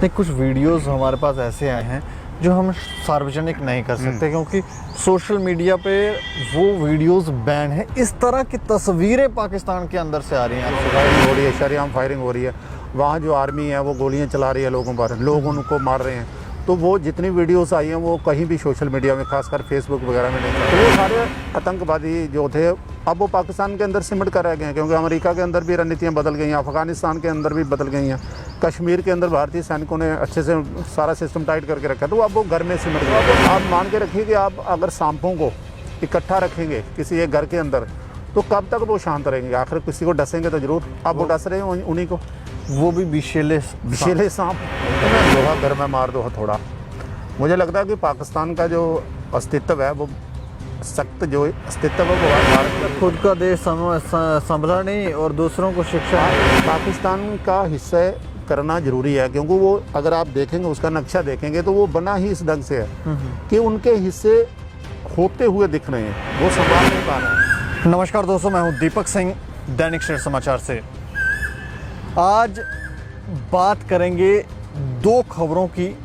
नहीं, कुछ वीडियोस हमारे पास ऐसे आए हैं जो हम सार्वजनिक नहीं कर सकते क्योंकि सोशल मीडिया पे वो वीडियोस बैन है। इस तरह की तस्वीरें पाकिस्तान के अंदर से आ रही हैं। फायरिंग हो रही है, शरेआम फायरिंग हो रही है। वहाँ जो आर्मी है वो गोलियां चला रही है लोगों पर, लोग उनको मार रहे हैं। तो वो जितनी वीडियोस आई हैं वो कहीं भी सोशल मीडिया में, खासकर फेसबुक वगैरह में नहीं। तो वो सारे आतंकवादी जो थे अब वो पाकिस्तान के अंदर सिमट कर रह गए हैं, क्योंकि अमेरिका के अंदर भी रणनीतियाँ बदल गई हैं, अफगानिस्तान के अंदर भी बदल गई हैं, कश्मीर के अंदर भारतीय सैनिकों ने अच्छे से सारा सिस्टम टाइट करके रखा है। तो अब वो घर में सिमट गए। आप मान के रखिए कि आप अगर सांपों को इकट्ठा रखेंगे किसी एक घर के अंदर तो कब तक वो शांत रहेंगे? आखिर किसी को डसेंगे तो जरूर। अब वो डस रहे हैं उन्हीं को, वो भी विषैले सांप। लोहा घर में मार दो हथौड़ा। मुझे लगता है कि पाकिस्तान का जो अस्तित्व है वो सख्त जो अस्तित्व है वो भारत का खुद का देश संभला नहीं और दूसरों को शिक्षा। पाकिस्तान का हिस्सा करना जरूरी है, क्योंकि वो अगर आप देखेंगे उसका नक्शा देखेंगे तो वो बना ही इस ढंग से है कि उनके हिस्से होते हुए दिख रहे हैं, वो संभाल नहीं पा रहे हैं। नमस्कार दोस्तों, मैं हूं दीपक सिंह, दैनिक सवेरा समाचार से। आज बात करेंगे दो खबरों की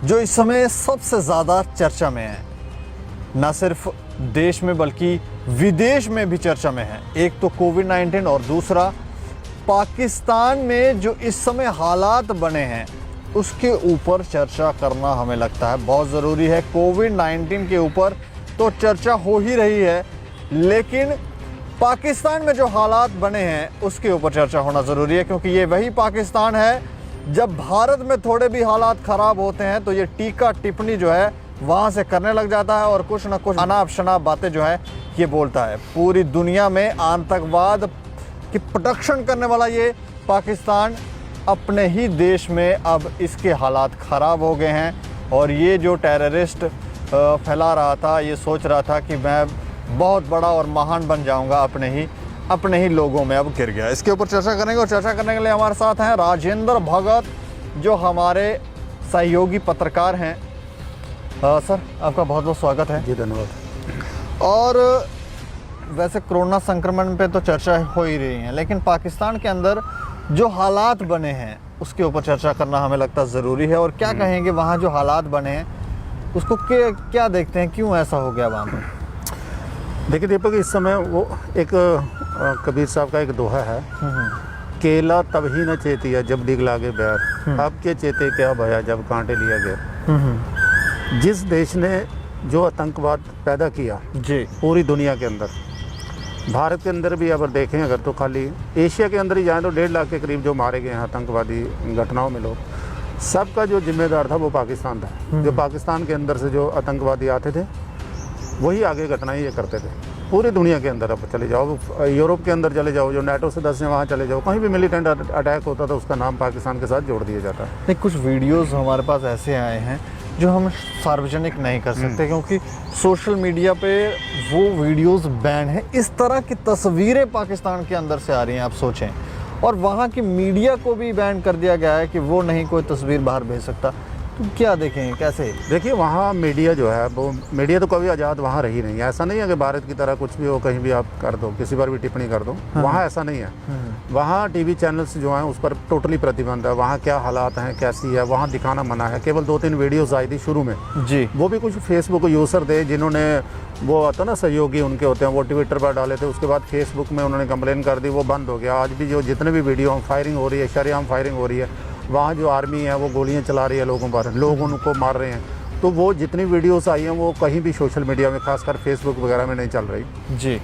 जो इस समय सबसे ज़्यादा चर्चा में है, न सिर्फ देश में बल्कि विदेश में भी चर्चा में है। एक तो कोविड-19 और दूसरा पाकिस्तान में जो इस समय हालात बने हैं उसके ऊपर चर्चा करना हमें लगता है बहुत ज़रूरी है। कोविड-19 के ऊपर तो चर्चा हो ही रही है, लेकिन पाकिस्तान में जो हालात बने हैं उसके ऊपर चर्चा होना ज़रूरी है, क्योंकि ये वही पाकिस्तान है जब भारत में थोड़े भी हालात ख़राब होते हैं तो ये टीका टिप्पणी जो है वहाँ से करने लग जाता है और कुछ ना कुछ अनाप शनाप बातें जो है ये बोलता है। पूरी दुनिया में आतंकवाद की प्रोटेक्शन करने वाला ये पाकिस्तान अपने ही देश में अब इसके हालात ख़राब हो गए हैं। और ये जो टेररिस्ट फैला रहा था, ये सोच रहा था कि मैं बहुत बड़ा और महान बन जाऊंगा, अपने ही लोगों में अब गिर गया। इसके ऊपर चर्चा करेंगे और चर्चा करने के लिए हमारे साथ हैं राजेंद्र भगत, जो हमारे सहयोगी पत्रकार हैं। सर, आपका बहुत बहुत स्वागत है। जी धन्यवाद। और वैसे कोरोना संक्रमण पे तो चर्चा हो ही रही है, लेकिन पाकिस्तान के अंदर जो हालात बने हैं उसके ऊपर चर्चा करना हमें लगता है ज़रूरी है। और क्या कहेंगे, वहाँ जो हालात बने हैं उसको क्या देखते हैं, क्यों ऐसा हो गया वहाँ पर? देखिए दीपक, इस समय वो एक कबीर साहब का एक दोहा है, केला तब ही न चेतिया जब डिग लागे बैर, अब के चेते क्या भया जब कांटे लिया गया। जिस देश ने जो आतंकवाद पैदा किया जी पूरी दुनिया के अंदर, भारत के अंदर भी अगर देखें अगर तो खाली एशिया के अंदर ही जाएं तो 1.5 लाख के करीब जो मारे गए हैं आतंकवादी घटनाओं में लोग, सबका जो जिम्मेदार था वो पाकिस्तान था। जो पाकिस्तान के अंदर से जो आतंकवादी आते थे वही आगे घटनाएं ये करते थे पूरी दुनिया के अंदर। अब चले जाओ यूरोप के अंदर चले जाओ, जो NATO सदस्य हैं वहाँ चले जाओ, कहीं भी मिलिटेंट अटैक होता था उसका नाम पाकिस्तान के साथ जोड़ दिया जाता है। नहीं, कुछ वीडियोस हमारे पास ऐसे आए हैं जो हम सार्वजनिक नहीं कर सकते क्योंकि सोशल मीडिया पे वो वीडियोस बैन है। इस तरह की तस्वीरें पाकिस्तान के अंदर से आ रही हैं, आप सोचें। और वहाँ की मीडिया को भी बैन कर दिया गया है कि वो नहीं कोई तस्वीर बाहर भेज सकता। तो क्या देखें, कैसे? देखिए, वहाँ मीडिया जो है वो मीडिया तो कभी आज़ाद वहाँ रही नहीं। ऐसा नहीं है कि भारत की तरह कुछ भी हो कहीं भी आप कर दो, किसी पर भी टिप्पणी कर दो। वहाँ ऐसा नहीं है। वहाँ टीवी चैनल्स जो हैं उस पर टोटली प्रतिबंध है। वहाँ क्या हालात हैं, कैसी है, वहाँ दिखाना मना है। केवल 2-3 वीडियोज़ आई थी शुरू में जी, वो भी कुछ फेसबुक यूज़र थे जिन्होंने, वो आता ना सहयोगी उनके होते हैं, वो ट्विटर पर डाले थे। उसके बाद फेसबुक में उन्होंने कंप्लेन कर दी, वो बंद हो गया। आज भी जो जितने भी वीडियो फायरिंग हो रही है, शरेआम फायरिंग हो रही है, वहाँ जो आर्मी है वो गोलियां चला रही है लोगों पर, लोग उनको मार रहे हैं। तो वो जितनी वीडियोस आई हैं वो कहीं भी सोशल मीडिया में, खासकर फेसबुक वगैरह में नहीं चल रही जी।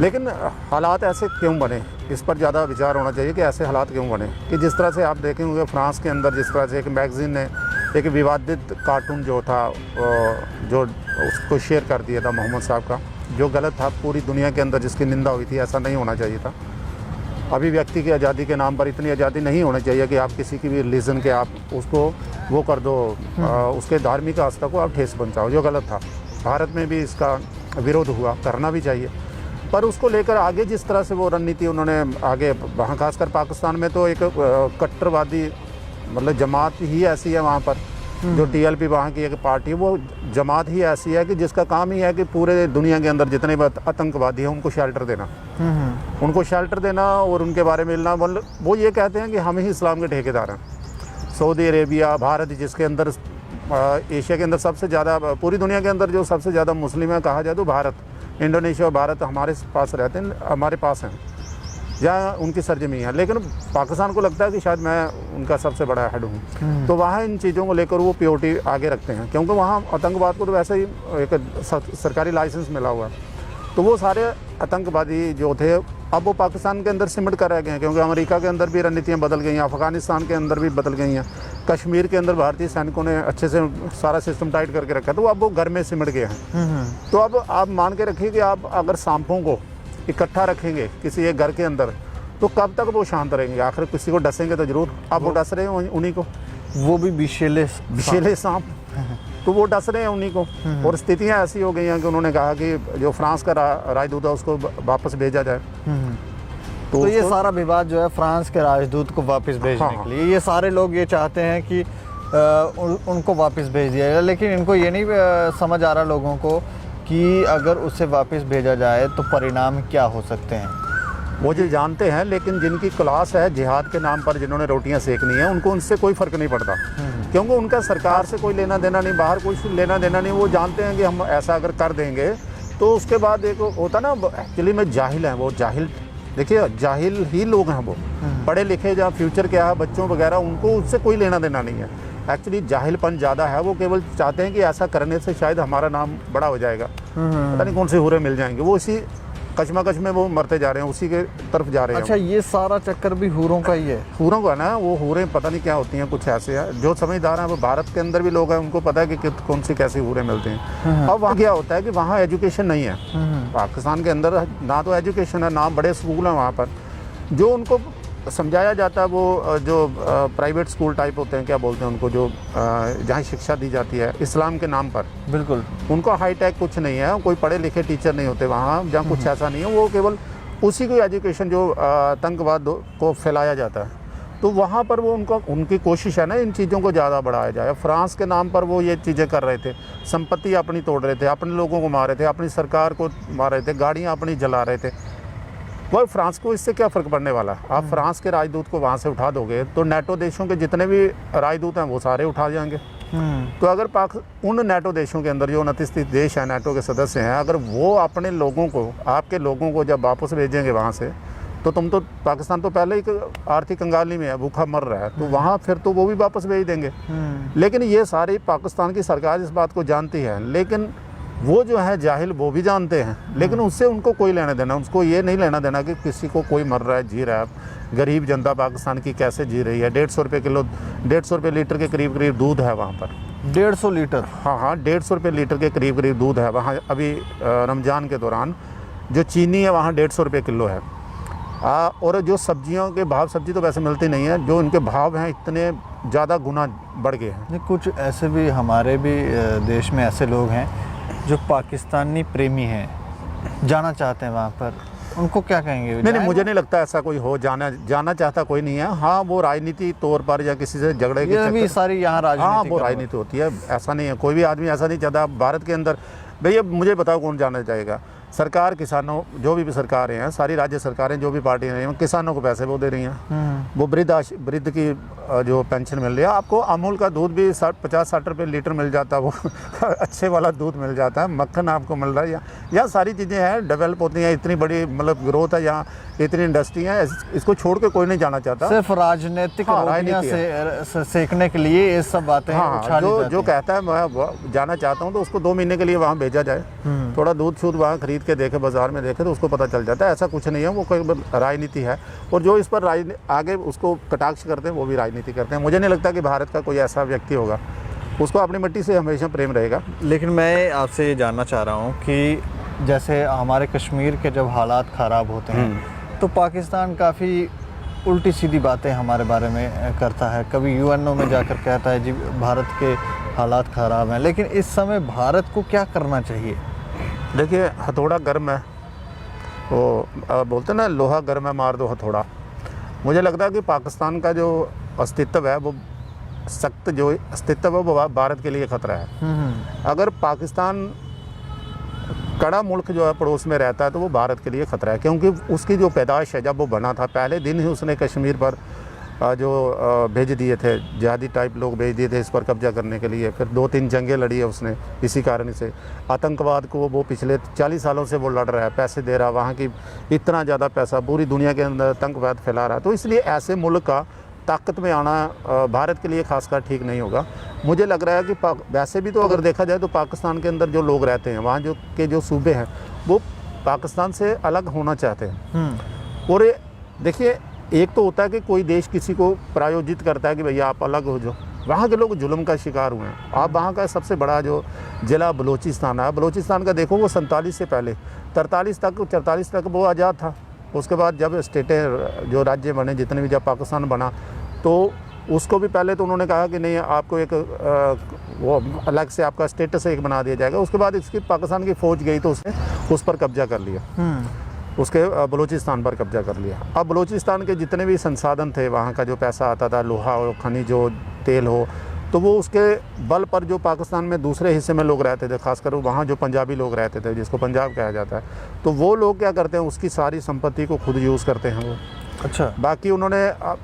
लेकिन हालात ऐसे क्यों बने, इस पर ज़्यादा विचार होना चाहिए कि ऐसे हालात क्यों बने। कि जिस तरह से आप देखेंगे फ्रांस के अंदर जिस तरह से एक मैगज़ीन ने एक विवादित कार्टून जो था जो उसको शेयर कर दिया था मोहम्मद साहब का, जो गलत था पूरी दुनिया के अंदर, जिसकी निंदा हुई थी। ऐसा नहीं होना चाहिए था। अभिव्यक्ति की आज़ादी के नाम पर इतनी आज़ादी नहीं होनी चाहिए कि आप किसी की भी रिलीजन के आप उसको वो कर दो, उसके धार्मिक आस्था को आप ठेस पहुंचाओ, जो गलत था। भारत में भी इसका विरोध हुआ, करना भी चाहिए। पर उसको लेकर आगे जिस तरह से वो रणनीति उन्होंने आगे, वहाँ खासकर पाकिस्तान में तो एक कट्टरवादी मतलब जमात ही ऐसी है वहाँ पर, जो TLP वहाँ की एक पार्टी, वो जमात ही ऐसी है कि जिसका काम ही है कि पूरे दुनिया के अंदर जितने भी आतंकवादी हैं उनको शेल्टर देना, उनको शेल्टर देना और उनके बारे में मिलना। मतलब वो ये कहते हैं कि हम ही इस्लाम के ठेकेदार हैं। सऊदी अरेबिया, भारत, जिसके अंदर एशिया के अंदर सबसे ज़्यादा, पूरी दुनिया के अंदर जो सबसे ज़्यादा मुस्लिम है कहा जाए तो भारत, इंडोनेशिया और भारत हमारे पास रहते हैं, हमारे पास हैं, जहाँ उनकी सरजमी है। लेकिन पाकिस्तान को लगता है कि शायद मैं उनका सबसे बड़ा हेड हूँ, तो वहाँ इन चीज़ों को लेकर वो प्योरिटी आगे रखते हैं, क्योंकि वहाँ आतंकवाद को तो वैसे ही एक सरकारी लाइसेंस मिला हुआ है। तो वो सारे आतंकवादी जो थे अब वो पाकिस्तान के अंदर सिमट कर रह गए हैं, क्योंकि अमेरिका के अंदर भी रणनीतियाँ बदल गई हैं, अफ़गानिस्तान के अंदर भी बदल गई हैं, कश्मीर के अंदर भारतीय सैनिकों ने अच्छे से सारा सिस्टम टाइट करके रखा है, तो अब वो घर में सिमट गए हैं। तो अब आप मान के रखिए कि आप अगर सांपों को इकट्ठा रखेंगे किसी एक घर के अंदर, तो कब तक वो शांत रहेंगे? आखिर किसी को डसेंगे तो ज़रूर। अब वो डस रहे हैं उन्हीं को, वो भी विषैले सांप, तो वो डस रहे हैं उन्हीं को। और स्थितियां ऐसी हो गई हैं कि उन्होंने कहा कि जो फ्रांस का राजदूत है उसको वापस भेजा जाए। तो ये सारा विवाद जो है फ्रांस के राजदूत को वापस भेजने हाँ, के लिए, ये सारे लोग ये चाहते हैं कि उनको वापस भेज दिया जाए, लेकिन इनको ये नहीं समझ आ रहा लोगों को कि अगर उसे वापस भेजा जाए तो परिणाम क्या हो सकते हैं। वो जो जानते हैं, लेकिन जिनकी क्लास है जिहाद के नाम पर, जिन्होंने रोटियां सेकनी है, उनको उनसे कोई फ़र्क नहीं पड़ता, क्योंकि उनका सरकार से कोई लेना देना नहीं, बाहर कोई लेना देना नहीं। वो जानते हैं कि हम ऐसा अगर कर देंगे तो उसके बाद एक होता ना, एक्चुअली में जाहिल हैं वो, जाहिल, देखिए जाहिल ही लोग हैं वो, पढ़े लिखे जहाँ फ्यूचर क्या है बच्चों वगैरह, उनको उससे कोई लेना देना नहीं है। एक्चुअली जाहिलपन ज़्यादा है, वो केवल चाहते हैं कि ऐसा करने से शायद हमारा नाम बड़ा हो जाएगा, पता नहीं कौन से हुरे मिल जाएंगे, वो इसी कशमकश में वो मरते जा रहे हैं, उसी के तरफ जा रहे हैं। अच्छा, ये सारा चक्कर भी हूरों का ही है? हूरों का ना, वो हूरें पता नहीं क्या होती हैं, कुछ ऐसे है जो समझदार हैं, वो भारत के अंदर भी लोग हैं, उनको पता है कि कौन सी कैसी हूरें मिलती हैं। अब वहाँ क्या होता है कि वहाँ एजुकेशन नहीं है, पाकिस्तान के अंदर ना तो एजुकेशन है, ना बड़े स्कूल हैं वहाँ पर, जो उनको समझाया जाता है वो जो प्राइवेट स्कूल टाइप होते हैं, क्या बोलते हैं उनको, जो जहाँ शिक्षा दी जाती है इस्लाम के नाम पर, बिल्कुल उनको हाईटेक कुछ नहीं है, कोई पढ़े लिखे टीचर नहीं होते वहाँ, जहाँ कुछ ऐसा नहीं है, वो केवल उसी की एजुकेशन जो आतंकवाद को फैलाया जाता है। तो वहाँ पर वो उनकी कोशिश है ना इन चीज़ों को ज़्यादा बढ़ाया जाए। फ्रांस के नाम पर वो ये चीज़ें कर रहे थे, संपत्ति अपनी तोड़ रहे थे, अपने लोगों को मार रहे थे, अपनी सरकार को मार रहे थे, गाड़ियाँ अपनी जला रहे थे। वह फ्रांस को इससे क्या फ़र्क पड़ने वाला? आप फ्रांस के राजदूत को वहाँ से उठा दोगे तो नेटो देशों के जितने भी राजदूत हैं वो सारे उठा जाएंगे। तो अगर उन नेटो देशों के अंदर जो 29 देश हैं नेटो के सदस्य हैं, अगर वो अपने लोगों को, आपके लोगों को जब वापस भेजेंगे वहाँ से, तो तुम तो पाकिस्तान तो पहले ही आर्थिक कंगाली में है, भूखा मर रहा है, तो वहाँ फिर तो वो भी वापस भेज देंगे। लेकिन ये सारी पाकिस्तान की सरकार इस बात को जानती है, लेकिन वो जो है जाहिल वो भी जानते हैं, लेकिन उससे उनको कोई लेना देना, उसको ये नहीं लेना देना कि किसी को कोई मर रहा है, जी रहा है। गरीब जनता पाकिस्तान की कैसे जी रही है। 150 रुपये किलो, 150 रुपये लीटर के करीब करीब दूध है वहाँ पर। 150 लीटर? हाँ, 150 रुपये लीटर के करीब करीब दूध है वहाँ। अभी रमज़ान के दौरान जो चीनी है वहाँ 150 रुपये किलो है। और जो सब्जियों के भाव, सब्जी तो वैसे मिलती नहीं है, जो इनके भाव हैं इतने ज़्यादा गुना बढ़ गए हैं। कुछ ऐसे भी हमारे भी देश में ऐसे लोग हैं जो पाकिस्तानी प्रेमी हैं, जाना चाहते हैं वहाँ पर, उनको क्या कहेंगे? नहीं, मुझे नहीं लगता ऐसा कोई हो, जाना चाहता कोई नहीं है। हाँ, वो राजनीति तौर पर या किसी से झगड़े की भी सारी यहाँ राजनीति, हाँ वो राजनीति होती है, ऐसा नहीं है। कोई भी आदमी ऐसा नहीं चाहता भारत के अंदर। भैया मुझे बताओ कौन जाना चाहेगा? सरकार किसानों, जो भी सरकारें हैं, सारी राज्य सरकारें जो भी पार्टियाँ हैं, किसानों को पैसे वो दे रही हैं। वो वृद्ध की जो पेंशन मिल रही है। आपको अमूल का दूध भी 50-60 रुपये लीटर मिल जाता है, वो अच्छे वाला दूध मिल जाता है, मक्खन आपको मिल रहा है। यहाँ सारी चीज़ें हैं, डेवलप होती हैं, इतनी बड़ी मतलब ग्रोथ है यहाँ, इतनी इंडस्ट्री है, इसको छोड़ के कोई नहीं जाना चाहता। सिर्फ राजनीतिक से सेकने के लिए ये सब बातें जो कहता है मैं जाना चाहता हूँ, तो उसको 2 महीने के लिए वहाँ भेजा जाए, थोड़ा दूध शूध वहाँ खरीद के देखे, बाजार में देखे, तो उसको पता चल जाता है। ऐसा कुछ नहीं है, वो कोई राजनीति है। और जो इस पर आगे उसको कटाक्ष करते हैं वो भी राजनीति करते हैं। मुझे नहीं लगता कि भारत का कोई ऐसा व्यक्ति होगा, उसको अपनी मिट्टी से हमेशा प्रेम रहेगा। लेकिन मैं आपसे ये जानना चाह रहा हूँ कि जैसे हमारे कश्मीर के जब हालात ख़राब होते हैं तो पाकिस्तान काफ़ी उल्टी सीधी बातें हमारे बारे में करता है। कभी यूएनओ में जाकर कहता है जी भारत के हालात ख़राब हैं, लेकिन इस समय भारत को क्या करना चाहिए? देखिए, हथौड़ा गर्म है, वो बोलते ना लोहा गर्म है, मार दो हथौड़ा। मुझे लगता है कि पाकिस्तान का जो अस्तित्व है, वो सख्त जो अस्तित्व है, वो भारत के लिए खतरा है। अगर पाकिस्तान कड़ा मुल्क जो है पड़ोस में रहता है तो वो भारत के लिए ख़तरा है, क्योंकि उसकी जो पैदाइश है, जब वो बना था पहले दिन ही उसने कश्मीर पर जो भेज दिए थे, जिहादी टाइप लोग भेज दिए थे इस पर कब्जा करने के लिए। फिर 2-3 जंगें लड़ी है उसने इसी कारण से। आतंकवाद को वो पिछले 40 सालों से वो लड़ रहा है, पैसे दे रहा है, वहाँ की इतना ज़्यादा पैसा पूरी दुनिया के अंदर आतंकवाद फैला रहा है। तो इसलिए ऐसे मुल्क का ताकत में आना भारत के लिए खासकर ठीक नहीं होगा। मुझे लग रहा है कि वैसे भी तो अगर देखा जाए तो पाकिस्तान के अंदर जो लोग रहते हैं, वहाँ जो सूबे हैं वो पाकिस्तान से अलग होना चाहते हैं। और देखिए, एक तो होता है कि कोई देश किसी को प्रायोजित करता है कि भैया आप अलग हो जाओ। वहाँ के लोग जुल्म का शिकार हुए हैं। आप वहाँ का सबसे बड़ा जो ज़िला बलूचिस्तान है, बलूचिस्तान का देखो, वो 47 से पहले 43 तक वो आज़ाद था। उसके बाद जब स्टेटें जो राज्य बने, जितने भी, जब पाकिस्तान बना तो उसको भी पहले तो उन्होंने कहा कि नहीं, आपको एक वो अलग से आपका स्टेटस एक बना दिया जाएगा। उसके बाद इसकी पाकिस्तान की फ़ौज गई तो उसने उस पर कब्जा कर लिया, उसके बलूचिस्तान पर कब्जा कर लिया। अब बलूचिस्तान के जितने भी संसाधन थे, वहाँ का जो पैसा आता था, लोहा हो, खनिज हो, तेल हो, तो वो उसके बल पर जो पाकिस्तान में दूसरे हिस्से में लोग रहते थे, खासकर वहाँ जो पंजाबी लोग रहते थे, जिसको पंजाब कहा जाता है, तो वो लोग क्या करते हैं, उसकी सारी संपत्ति को खुद यूज़ करते हैं वो। अच्छा। बाकी उन्होंने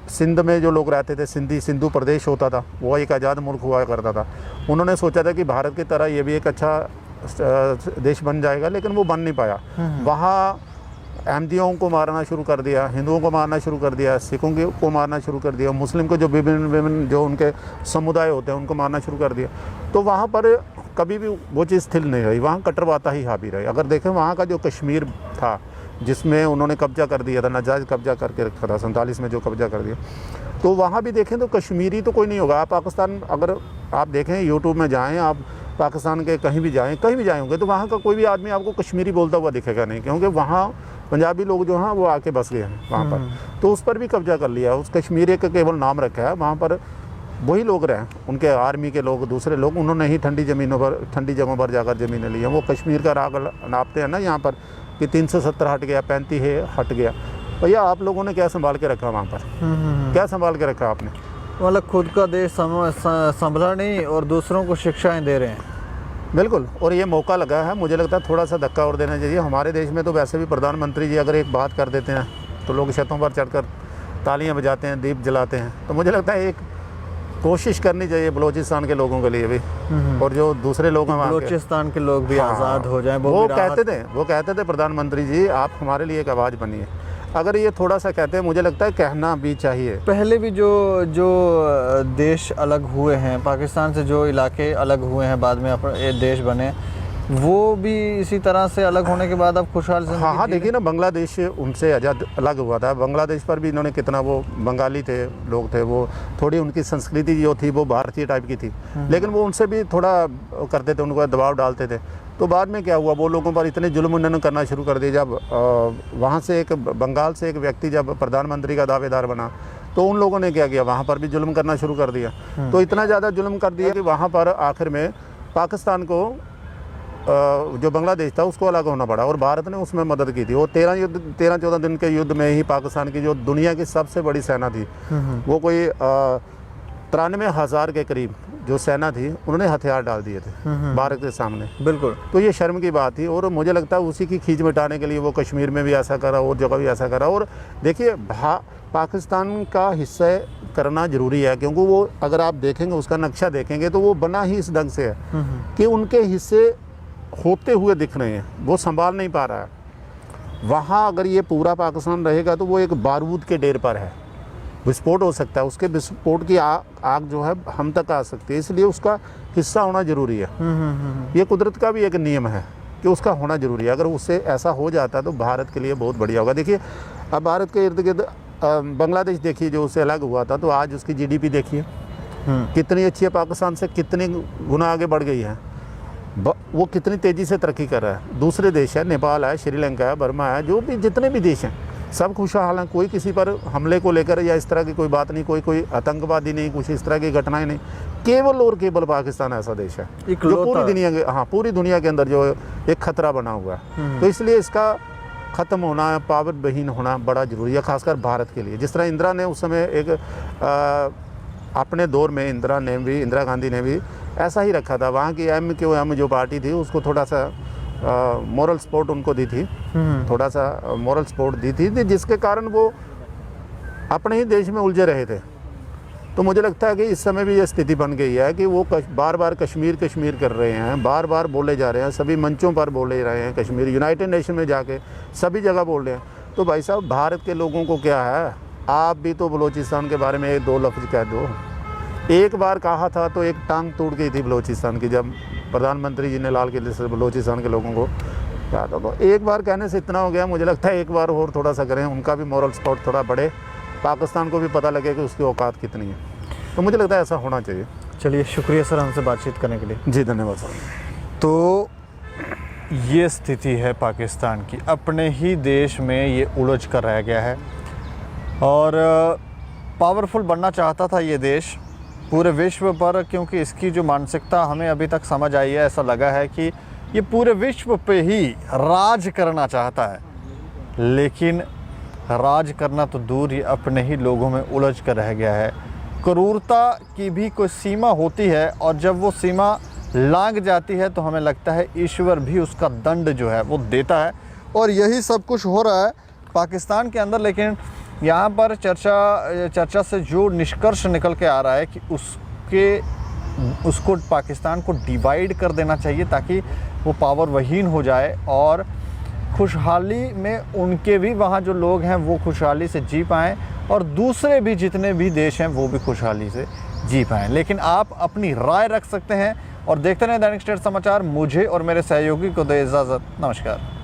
सिंध में जो लोग रहते थे, सिंधु प्रदेश होता था, वो एक आज़ाद मुल्क हुआ करता था। उन्होंने सोचा था कि भारत की तरह ये भी एक अच्छा देश बन जाएगा, लेकिन वो बन नहीं पाया। वहाँ अहमदियों को मारना शुरू कर दिया, हिंदुओं को मारना शुरू कर दिया, सिखों को मारना शुरू कर दिया, मुस्लिम को जो विभिन्न जो उनके समुदाय होते हैं उनको मारना शुरू कर दिया। तो वहाँ पर कभी भी वो चीज़ स्थिर नहीं रही, वहाँ कट्टरवादा ही हावी रही। अगर देखें, वहाँ का जो कश्मीर था जिसमें उन्होंने कब्जा कर दिया था, नाजायज़ कब्जा करके रखा था 47 में जो कब्जा कर दिया, तो वहाँ भी देखें तो कश्मीरी तो कोई नहीं होगा। आप पाकिस्तान अगर आप देखें, यूट्यूब में जाएँ आप, पाकिस्तान के कहीं भी जाएँ होंगे, तो वहाँ का कोई भी आदमी आपको कश्मीरी बोलता हुआ दिखेगा नहीं, क्योंकि वहाँ पंजाबी लोग जो हैं वो आके बस गए हैं वहाँ पर। तो उस पर भी कब्जा कर लिया, उस कश्मीरी का केवल नाम रखा है। वहाँ पर वही लोग रहे, उनके आर्मी के लोग, दूसरे लोग, उन्होंने ही ठंडी जगहों पर जाकर ज़मीनें ली हैं। वो कश्मीर का राग नापते हैं ना यहाँ पर कि 370 हट गया, 35 है हट गया। भैया आप लोगों ने क्या संभाल के रखा वहाँ पर? क्या संभाल के रखा आपने? मतलब खुद का देश संभला नहीं और दूसरों को शिक्षाएं दे रहे हैं। बिल्कुल। और ये मौका लगा है, मुझे लगता है थोड़ा सा धक्का और देना चाहिए। हमारे देश में तो वैसे भी प्रधानमंत्री जी अगर एक बात कर देते हैं तो लोग छतों पर चढ़कर तालियां बजाते हैं, दीप जलाते हैं। तो मुझे लगता है एक कोशिश करनी चाहिए बलूचिस्तान के लोगों के लिए भी, और जो दूसरे लोग हैं बलूचिस्तान के लोग भी आज़ाद हो जाएं। वो कहते थे प्रधानमंत्री जी आप हमारे लिए एक आवाज़ बनिए। अगर ये थोड़ा सा कहते हैं, मुझे लगता है कहना भी चाहिए। पहले भी जो देश अलग हुए हैं पाकिस्तान से, जो इलाके अलग हुए हैं, बाद में अपने देश बने, वो भी इसी तरह से अलग होने के बाद अब खुशहाल जिंदगी। हाँ, देखिए ना, बांग्लादेश उनसे आज़ाद अलग हुआ था। बांग्लादेश पर भी इन्होंने कितना, वो बंगाली थे लोग थे, वो थोड़ी उनकी संस्कृति जो थी वो भारतीय टाइप की थी, लेकिन वो उनसे भी थोड़ा करते थे, उनको दबाव डालते थे। तो बाद में क्या हुआ, वो लोगों पर इतने जुल्म उन्होंने करना शुरू कर दिए। जब वहाँ से बंगाल से एक व्यक्ति जब प्रधानमंत्री का दावेदार बना, तो उन लोगों ने क्या किया, वहाँ पर भी जुल्म करना शुरू कर दिया। तो इतना ज़्यादा जुल्म कर दिया कि वहाँ पर आखिर में पाकिस्तान को जो बांग्लादेश था उसको अलग होना पड़ा, और भारत ने उसमें मदद की थी। वो 13-14 दिन के युद्ध में ही पाकिस्तान की जो दुनिया की सबसे बड़ी सेना थी, वो कोई 93,000 के करीब जो सेना थी, उन्होंने हथियार डाल दिए थे भारत के सामने। बिल्कुल। तो ये शर्म की बात थी, और मुझे लगता है उसी की खींच मिटाने के लिए वो कश्मीर में भी ऐसा करा और जगह भी ऐसा करा। और देखिए, पाकिस्तान का हिस्सा करना ज़रूरी है, क्योंकि वो अगर आप देखेंगे, उसका नक्शा देखेंगे, तो वो बना ही इस ढंग से है कि उनके हिस्से होते हुए दिख रहे हैं, वो संभाल नहीं पा रहा है। वहाँ अगर ये पूरा पाकिस्तान रहेगा तो वो एक बारूद के ढेर पर है, विस्फोट हो सकता है, उसके विस्फोट की आग जो है हम तक आ सकती है, इसलिए उसका हिस्सा होना ज़रूरी है। ये कुदरत का भी एक नियम है कि उसका होना ज़रूरी है। अगर उससे ऐसा हो जाता तो भारत के लिए बहुत बढ़िया होगा। देखिए, अब भारत के इर्द गिर्द बांग्लादेश देखिए, जो उससे अलग हुआ था, तो आज उसकी GDP देखिए कितनी अच्छी है, पाकिस्तान से कितनी गुना आगे बढ़ गई है। वो कितनी तेज़ी से तरक्की कर रहा है। दूसरे देश है, नेपाल है, श्रीलंका है, बर्मा है, जो भी जितने भी देश हैं सब खुशहाल हैं। कोई किसी पर हमले को लेकर या इस तरह की कोई बात नहीं, कोई आतंकवादी नहीं, कुछ इस तरह की घटनाएं नहीं। केवल और केवल पाकिस्तान ऐसा देश है जो पूरी दुनिया के अंदर जो एक खतरा बना हुआ है। तो इसलिए इसका ख़त्म होना, पावर विहीन होना बड़ा ज़रूरी है, खासकर भारत के लिए। जिस तरह इंदिरा ने उस समय एक अपने दौर में इंदिरा गांधी ने भी ऐसा ही रखा था। वहाँ की MQM जो पार्टी थी उसको थोड़ा सा मॉरल सपोर्ट उनको दी थी, थोड़ा सा मॉरल सपोर्ट दी थी, जिसके कारण वो अपने ही देश में उलझे रहे थे। तो मुझे लगता है कि इस समय भी ये स्थिति बन गई है कि वो बार बार कश्मीर कश्मीर कर रहे हैं, बार बार बोले जा रहे हैं, सभी मंचों पर बोले रहे हैं कश्मीर, यूनाइटेड नेशन में जाके सभी जगह बोल रहे हैं। तो भाई साहब भारत के लोगों को क्या है, आप भी तो बलूचिस्तान के बारे में एक दो लफ्ज़ कह दो। एक बार कहा था तो एक टांग टूट गई थी बलूचिस्तान की, जब प्रधानमंत्री जी ने लाल किले से बलूचिस्तान के लोगों को कहा था। तो एक बार कहने से इतना हो गया, मुझे लगता है एक बार और थोड़ा सा करें, उनका भी मॉरल सपोर्ट थोड़ा बढ़े, पाकिस्तान को भी पता लगे कि उसकी औकात कितनी है। तो मुझे लगता है ऐसा होना चाहिए। चलिए शुक्रिया सर हमसे बातचीत करने के लिए। जी धन्यवाद सर। तो ये स्थिति है पाकिस्तान की, अपने ही देश में ये उलझ कर रह गया है और पावरफुल बनना चाहता था ये देश पूरे विश्व पर, क्योंकि इसकी जो मानसिकता हमें अभी तक समझ आई है, ऐसा लगा है कि ये पूरे विश्व पे ही राज करना चाहता है। लेकिन राज करना तो दूर, ही अपने ही लोगों में उलझ कर रह गया है। क्रूरता की भी कोई सीमा होती है और जब वो सीमा लांघ जाती है तो हमें लगता है ईश्वर भी उसका दंड जो है वो देता है। और यही सब कुछ हो रहा है पाकिस्तान के अंदर। लेकिन यहाँ पर चर्चा से जो निष्कर्ष निकल के आ रहा है कि उसको पाकिस्तान को डिवाइड कर देना चाहिए ताकि वो पावर वहीन हो जाए और खुशहाली में उनके भी वहाँ जो लोग हैं वो खुशहाली से जी पाएँ और दूसरे भी जितने भी देश हैं वो भी खुशहाली से जी पाएँ। लेकिन आप अपनी राय रख सकते हैं और देखते रहें दैनिक स्टेट समाचार। मुझे और मेरे सहयोगी को दे इजाज़त। नमस्कार।